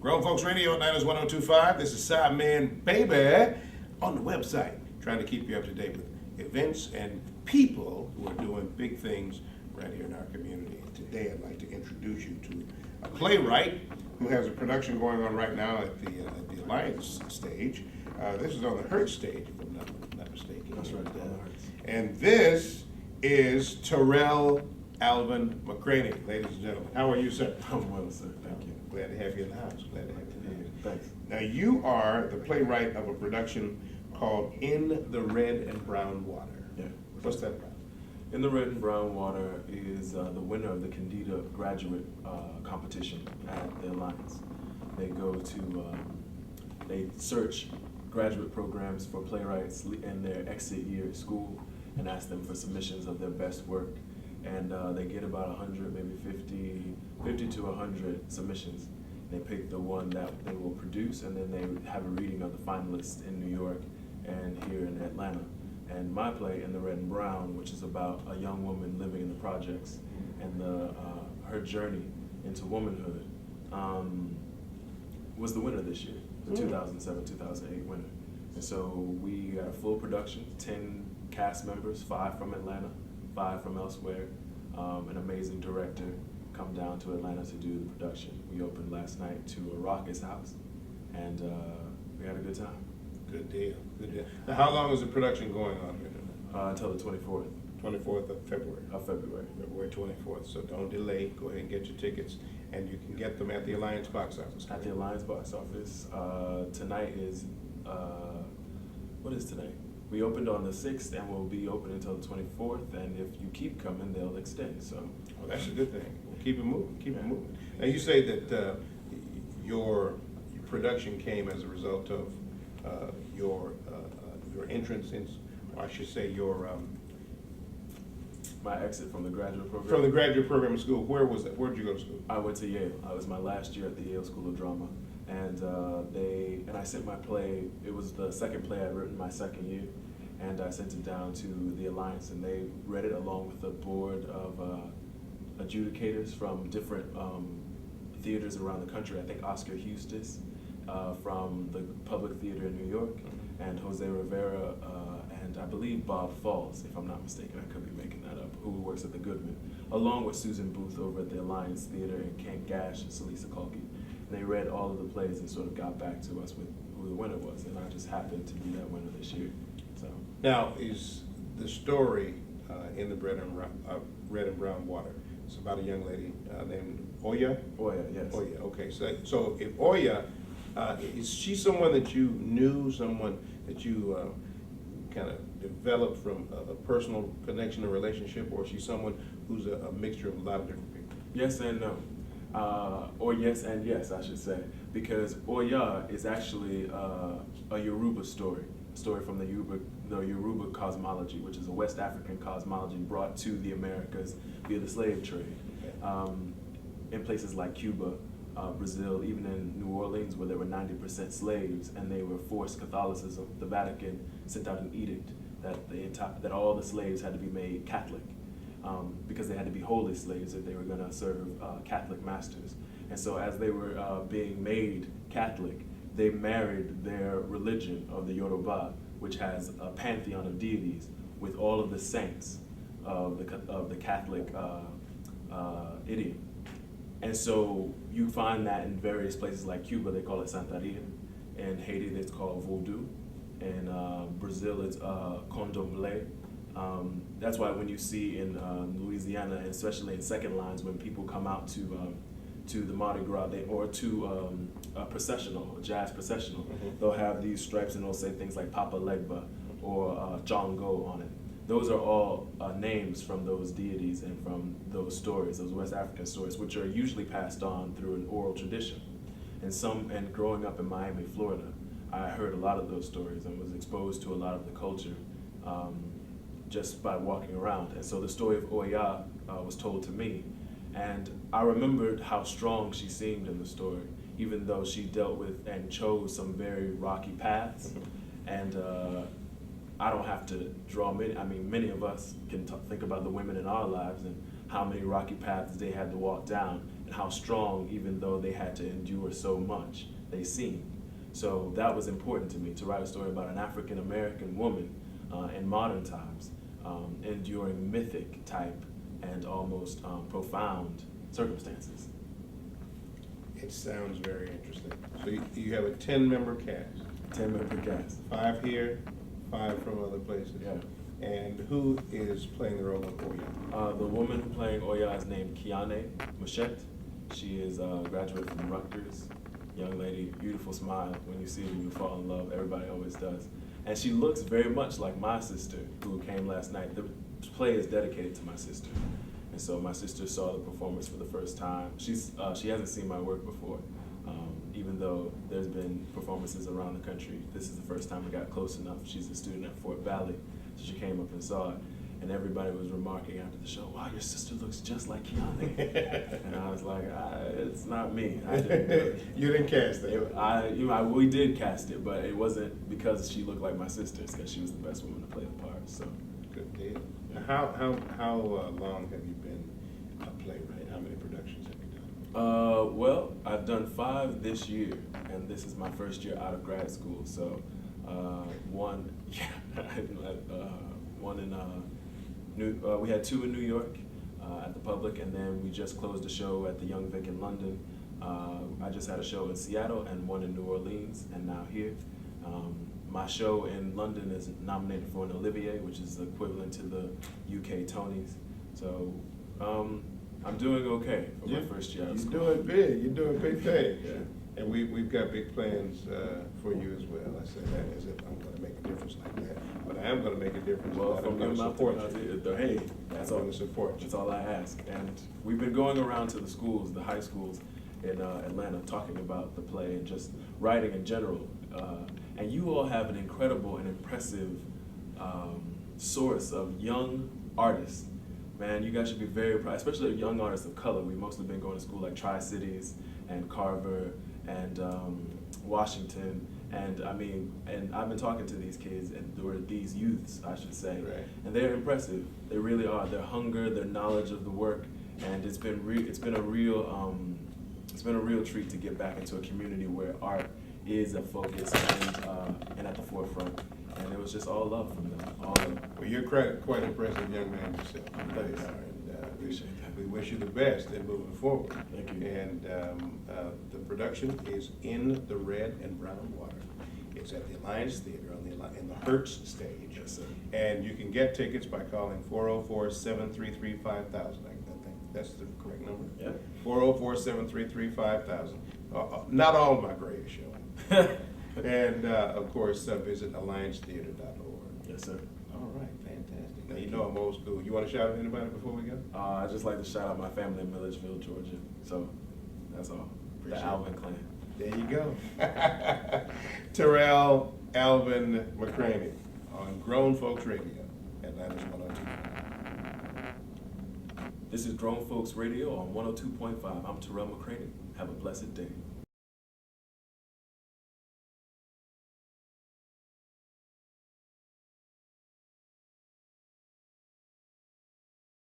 Grown Folks Radio at Niners 1025. This is Sideman Baby on the website, trying to keep you up to date with events and people who are doing big things right here in our community. And today I'd like to introduce you to a playwright who has a production going on right now at the Alliance stage. This is on the Hurt stage, if I'm not mistaken. That's right. And this is Terrell Alvin McCraney, ladies and gentlemen. How are you, sir? I'm well, sir. Thank you. Glad to have you in the house. Glad to have you in the house. Thanks. Now, you are the playwright of a production called In the Red and Brown Water. Yeah. What's that about? In the Red and Brown Water is the winner of the Candida graduate competition at the Alliance. They go to, they search graduate programs for playwrights in their exit year at school and ask them for submissions of their best work. And they get about 100, maybe 50 to 100 submissions. They pick the one that they will produce, and then they have a reading of the finalists in New York and here in Atlanta. And my play, In the Red and Brown, which is about a young woman living in the projects and her journey into womanhood, was the winner this year, the 2007-2008 winner. And so we got a full production, 10 cast members, 5 from Atlanta, 5 from elsewhere, an amazing director come down to Atlanta to do the production. We opened last night to a raucous house, and we had a good time. Good deal. Good deal. Now, how long is the production going on here? Until the 24th 24th of February. of February. February 24th. So don't delay. Go ahead and get your tickets, and you can get them at the Alliance box office. At the Alliance box office. Tonight is, what is today? We opened on the 6th, and we'll be open until the 24th, and if you keep coming, they'll extend, so. Well, that's a good thing. We'll keep it moving. Keep it moving. Now, you say that your production came as a result of your entrance in, or I should say your My exit from the graduate program. from the graduate program in school. Where was that? Where did you go to school? I went to Yale. I was my last year at the Yale School of Drama, and I sent my play. It was the second play I'd written my second year, and I sent it down to the Alliance, and they read it along with a board of adjudicators from different theaters around the country. I think Oscar Hustis from the Public Theater in New York, and Jose Rivera, and I believe Bob Falls, if I'm not mistaken. I could be making that up, who works at the Goodman, along with Susan Booth over at the Alliance Theater, and Kent Gash and Salisa Kalki. And they read all of the plays and sort of got back to us with who the winner was, and I just happened to be that winner this year. So Now, is the story in the Red and Brown Water? It's about a young lady named Oya. Oya, yes. Oya. Okay. So if Oya, is she someone that you knew, someone that you kind of developed from a personal connection or relationship, or is she someone who's a mixture of a lot of different people? Yes and no. Or yes and yes, I should say, because Oya is actually a Yoruba story from the Yoruba cosmology, which is a West African cosmology brought to the Americas via the slave trade. In places like Cuba, Brazil, even in New Orleans, where there were 90% slaves and they were forced Catholicism, the Vatican sent out an edict that all the slaves had to be made Catholic. Because they had to be holy slaves if they were going to serve Catholic masters. And so as they were being made Catholic, they married their religion of the Yoruba, which has a pantheon of deities with all of the saints of the Catholic idiom. And so you find that in various places like Cuba, they call it Santeria. In Haiti, it's called Voodoo. In Brazil, it's Candomblé. That's why when you see in Louisiana, and especially in second lines, when people come out to the Mardi Gras or to a processional, a jazz processional, they'll have these stripes and they'll say things like Papa Legba or Django on it. Those are all names from those deities and from those stories, those West African stories, which are usually passed on through an oral tradition. And growing up in Miami, Florida, I heard a lot of those stories and was exposed to a lot of the culture just by walking around. And so the story of Oya was told to me, and I remembered how strong she seemed in the story, even though she dealt with and chose some very rocky paths. And I don't have to draw many of us can think about the women in our lives and how many rocky paths they had to walk down and how strong, even though they had to endure so much, they seemed. So that was important to me, to write a story about an African American woman in modern times, enduring mythic type and almost profound circumstances. It sounds very interesting. So you have a 10-member cast. 10-member cast. 5 here, 5 from other places. Yeah. And who is playing the role of Oya? The woman playing Oya is named Kiane Machette. She is a graduate from Rutgers. Young lady, beautiful smile. When you see her, you fall in love. Everybody always does. And she looks very much like my sister, who came last night. The play is dedicated to my sister. And so my sister saw the performance for the first time. She hasn't seen my work before, even though there's been performances around the country. This is the first time we got close enough. She's a student at Fort Valley, so she came up and saw it. And everybody was remarking after the show, "Wow, your sister looks just like Kiane." And I was like, "It's not me. I didn't do it." You didn't cast that. We did cast it, but it wasn't because she looked like my sister. It's because she was the best woman to play the part. So. Good deal. How long have you been a playwright? How many productions have you done? Well, I've done 5 this year, and this is my first year out of grad school. So, we had 2 in New York at the Public, and then we just closed a show at the Young Vic in London. I just had a show in Seattle and 1 in New Orleans, and now here. My show in London is nominated for an Olivier, which is equivalent to the UK Tonys. So I'm doing okay for my first year out of school. You're doing big. You're doing big things. Yeah. And we've got big plans for you as well. I say that as if I'm going to make a difference like that. But I am going to make a difference. Well, I'm from going your to mouth support to you. hey, that's all. I'm going to support you. That's all I ask. And we've been going around to the schools, the high schools in Atlanta, talking about the play and just writing in general. And you all have an incredible and impressive source of young artists. Man, you guys should be very proud, especially young artists of color. We've mostly been going to school like Tri-Cities and Carver and Washington. And I've been talking to these kids, or these youths, I should say. Right. And they're impressive. They really are. Their hunger, their knowledge of the work, and it's been a real treat to get back into a community where art is a focus and at the forefront. And it was just all love from them. All love. Well, you're quite impressive young man yourself. You really are. And Appreciate that. we wish you the best in moving forward. Thank you. And the production is In the Red and Brown Water. It's at the Alliance Theater in the Hertz stage. Yes, sir. And you can get tickets by calling 404-733-5000. I think that's the correct number. Yeah. 404-733-5000. Not all of my grades show. And of course, visit alliancetheater.org. Yes, sir. All right, fantastic. Now, you know I'm old school. You want to shout out to anybody before we go? I'd just like to shout out my family in Milledgeville, Georgia. So that's all. Appreciate the Alvin clan. There you go. Terrell Alvin McCraney on Grown Folks Radio, Atlanta's 102. This is Grown Folks Radio on 102.5. I'm Terrell McCraney. Have a blessed day.